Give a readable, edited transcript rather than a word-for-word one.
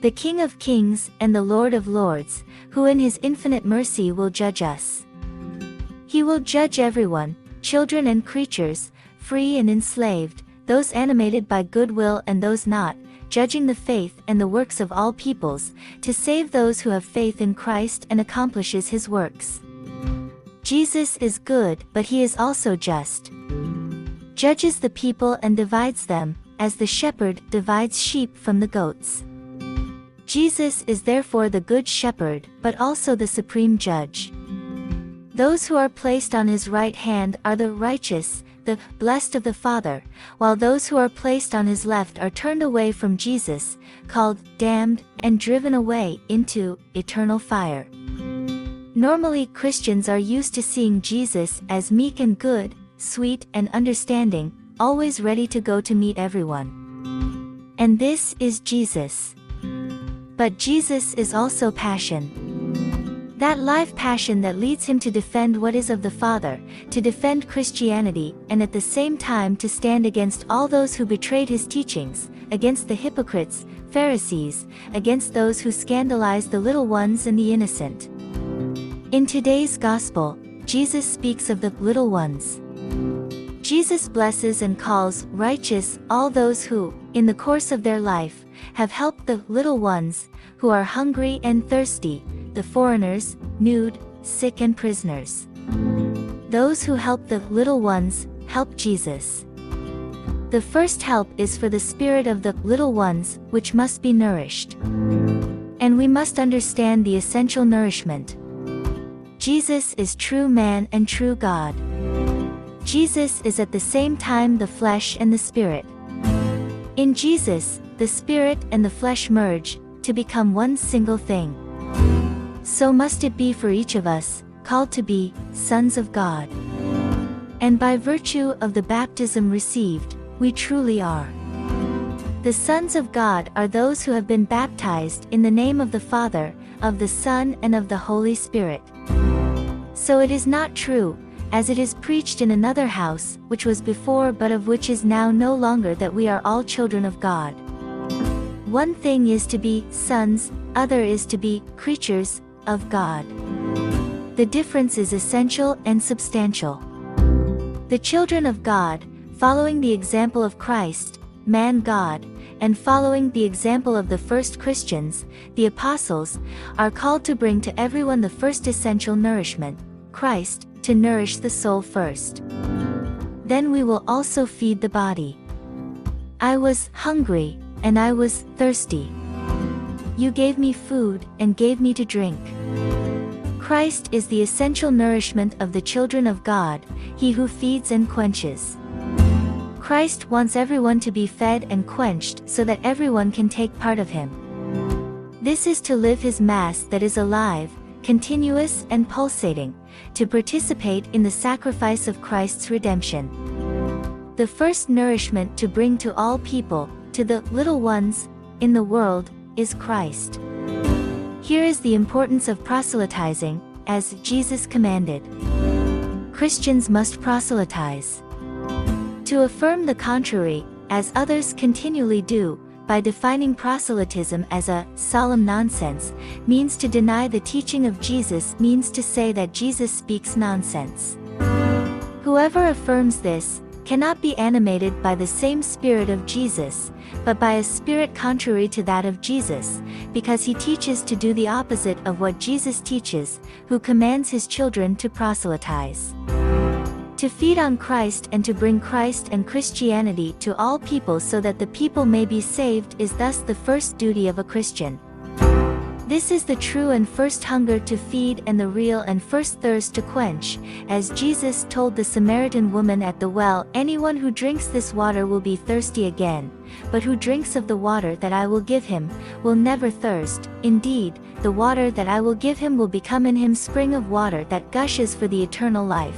the King of Kings and the Lord of Lords, who in his infinite mercy will judge us. He will judge everyone, children and creatures, free and enslaved, those animated by goodwill and those not, judging the faith and the works of all peoples, to save those who have faith in Christ and accomplishes his works. Jesus is good, but he is also just. Judges the people and divides them, as the shepherd divides sheep from the goats. Jesus is therefore the good shepherd, but also the supreme judge. Those who are placed on his right hand are the righteous, the blessed of the Father, while those who are placed on his left are turned away from Jesus, called damned, and driven away into eternal fire. Normally Christians are used to seeing Jesus as meek and good, sweet and understanding, always ready to go to meet everyone. And this is Jesus. But Jesus is also passion. That live passion that leads him to defend what is of the Father, to defend Christianity, and at the same time to stand against all those who betrayed his teachings, against the hypocrites, Pharisees, against those who scandalize the little ones and the innocent. In today's Gospel, Jesus speaks of the little ones. Jesus blesses and calls righteous all those who, in the course of their life, have helped the little ones, who are hungry and thirsty, the foreigners, nude, sick and prisoners. Those who help the little ones, help Jesus. The first help is for the spirit of the little ones, which must be nourished. And we must understand the essential nourishment. Jesus is true man and true God. Jesus is at the same time the flesh and the spirit. In Jesus, the spirit and the flesh merge, to become one single thing. So must it be for each of us, called to be sons of God. And by virtue of the baptism received, we truly are. The sons of God are those who have been baptized in the name of the Father, of the Son and of the Holy Spirit. So it is not true, as it is preached in another house, which was before but of which is now no longer, that we are all children of God. One thing is to be sons, other is to be creatures of God. The difference is essential and substantial. The children of God, following the example of Christ, man God, and following the example of the first Christians, the apostles, are called to bring to everyone the first essential nourishment, Christ, to nourish the soul first. Then we will also feed the body. I was hungry, and I was thirsty. You gave me food, and gave me to drink. Christ is the essential nourishment of the children of God, he who feeds and quenches. Christ wants everyone to be fed and quenched so that everyone can take part of him. This is to live his Mass that is alive, continuous and pulsating, to participate in the sacrifice of Christ's redemption. The first nourishment to bring to all people, to the little ones in the world, is Christ. Here is the importance of proselytizing, as Jesus commanded. Christians must proselytize. To affirm the contrary, as others continually do, by defining proselytism as a solemn nonsense, means to deny the teaching of Jesus, means to say that Jesus speaks nonsense. Whoever affirms this, cannot be animated by the same spirit of Jesus, but by a spirit contrary to that of Jesus, because he teaches to do the opposite of what Jesus teaches, who commands his children to proselytize. To feed on Christ and to bring Christ and Christianity to all people so that the people may be saved is thus the first duty of a Christian. This is the true and first hunger to feed and the real and first thirst to quench, as Jesus told the Samaritan woman at the well, anyone who drinks this water will be thirsty again, but who drinks of the water that I will give him, will never thirst. Indeed, the water that I will give him will become in him spring of water that gushes for the eternal life.